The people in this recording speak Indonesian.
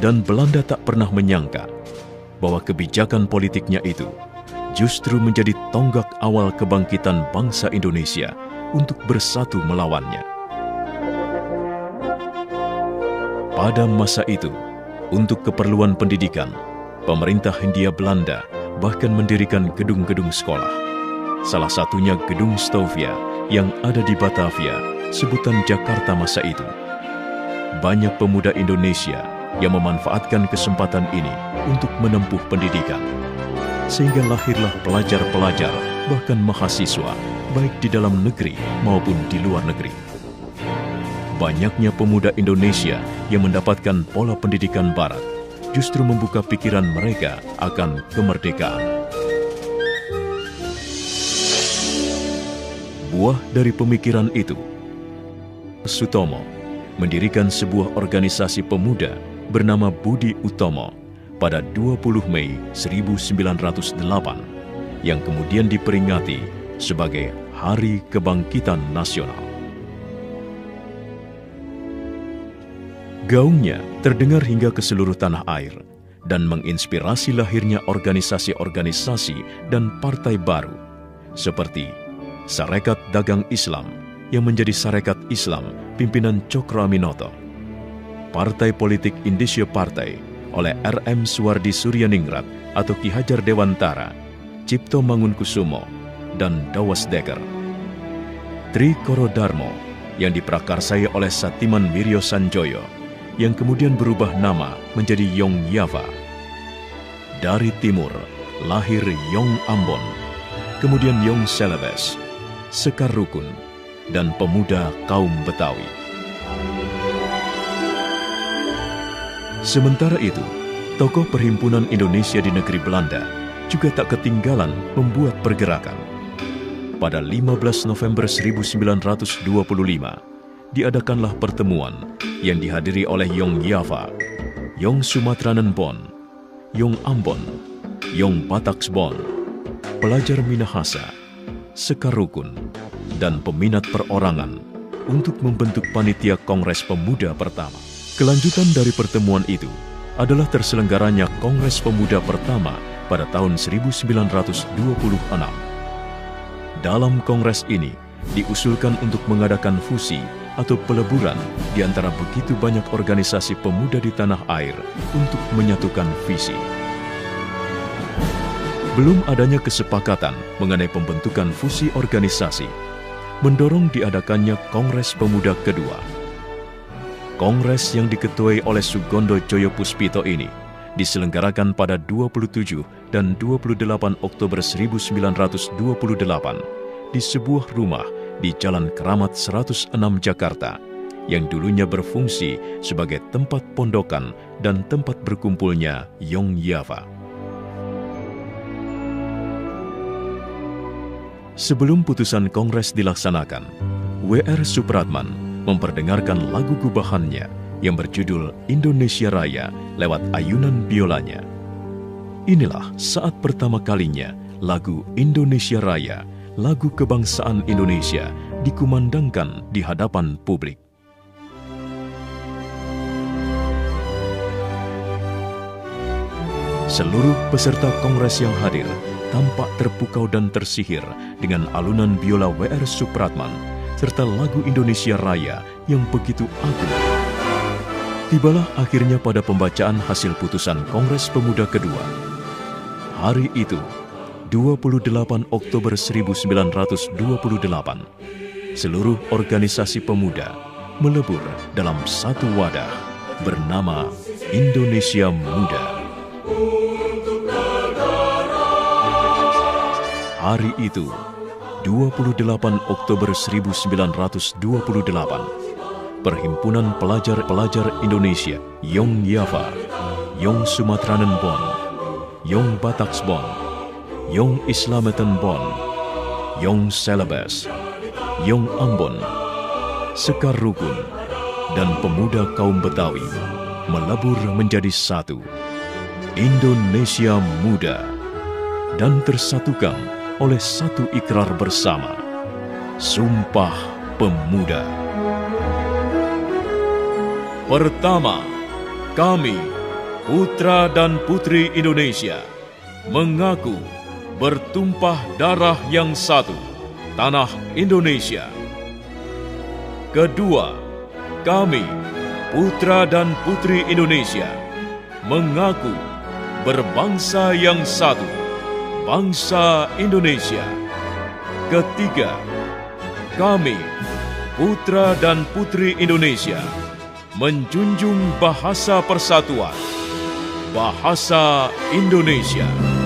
Dan Belanda tak pernah menyangka bahwa kebijakan politiknya itu justru menjadi tonggak awal kebangkitan bangsa Indonesia untuk bersatu melawannya. Pada masa itu, untuk keperluan pendidikan, pemerintah Hindia Belanda bahkan mendirikan gedung-gedung sekolah. Salah satunya Gedung Stovia yang ada di Batavia, sebutan Jakarta masa itu. Banyak pemuda Indonesia yang memanfaatkan kesempatan ini untuk menempuh pendidikan. Sehingga lahirlah pelajar-pelajar, bahkan mahasiswa, baik di dalam negeri maupun di luar negeri. Banyaknya pemuda Indonesia yang mendapatkan pola pendidikan Barat justru membuka pikiran mereka akan kemerdekaan. Buah dari pemikiran itu, Sutomo mendirikan sebuah organisasi pemuda bernama Budi Utomo pada 20 Mei 1908 yang kemudian diperingati sebagai Hari Kebangkitan Nasional. Gaungnya terdengar hingga ke seluruh tanah air dan menginspirasi lahirnya organisasi-organisasi dan partai baru seperti Sarekat Dagang Islam yang menjadi Sarekat Islam pimpinan Cokroaminoto, Partai Politik Indische Partai oleh R.M. Suwardi Suryaningrat atau Ki Hajar Dewantara, Cipto Mangunkusumo, dan Dawas Dekker. Tri Koro Darmo yang diprakarsai oleh Satiman Wiryo Sanjoyo yang kemudian berubah nama menjadi Yong Yava. Dari timur lahir Yong Ambon, kemudian Yong Celebes, Sekar Rukun, dan pemuda kaum Betawi. Sementara itu, tokoh Perhimpunan Indonesia di negeri Belanda juga tak ketinggalan membuat pergerakan. Pada 15 November 1925, diadakanlah pertemuan yang dihadiri oleh Yong Yava, Yong Sumatranen Bon, Yong Ambon, Yong Bataksbon, pelajar Minahasa, Sekar Rukun, dan peminat perorangan untuk membentuk panitia Kongres Pemuda pertama. Kelanjutan dari pertemuan itu adalah terselenggaranya Kongres Pemuda pertama pada tahun 1926. Dalam kongres ini diusulkan untuk mengadakan fusi atau peleburan di antara begitu banyak organisasi pemuda di tanah air untuk menyatukan visi. Belum adanya kesepakatan mengenai pembentukan fusi organisasi mendorong diadakannya Kongres Pemuda kedua. Kongres yang diketuai oleh Sugondo Joyo Puspito ini diselenggarakan pada 27 dan 28 Oktober 1928 di sebuah rumah di Jalan Keramat 106 Jakarta yang dulunya berfungsi sebagai tempat pondokan dan tempat berkumpulnya Yong Yava. Sebelum putusan Kongres dilaksanakan, W.R. Supratman memperdengarkan lagu gubahannya yang berjudul Indonesia Raya lewat ayunan biolanya. Inilah saat pertama kalinya lagu Indonesia Raya, lagu kebangsaan Indonesia, dikumandangkan di hadapan publik. Seluruh peserta kongres yang hadir tampak terpukau dan tersihir dengan alunan biola W.R. Supratman serta lagu Indonesia Raya yang begitu agung. Tibalah akhirnya pada pembacaan hasil putusan Kongres Pemuda kedua. Hari itu, 28 Oktober 1928, seluruh organisasi pemuda melebur dalam satu wadah bernama Indonesia Muda. Hari itu, 28 Oktober 1928, Perhimpunan Pelajar-Pelajar Indonesia, Yong Yava, Yong Sumatranen Bon, Yong Bataksbon, Yong Islameten Bon, Yong Celebes, Yong Ambon, Sekar Rukun, dan pemuda kaum Betawi melebur menjadi satu, Indonesia Muda, dan tersatukan oleh satu ikrar bersama, Sumpah Pemuda. Pertama, kami putra dan putri Indonesia mengaku bertumpah darah yang satu, tanah Indonesia. Kedua, kami, putra dan putri Indonesia, mengaku berbangsa yang satu, bangsa Indonesia. Ketiga, kami, putra dan putri Indonesia, menjunjung bahasa persatuan, bahasa Indonesia.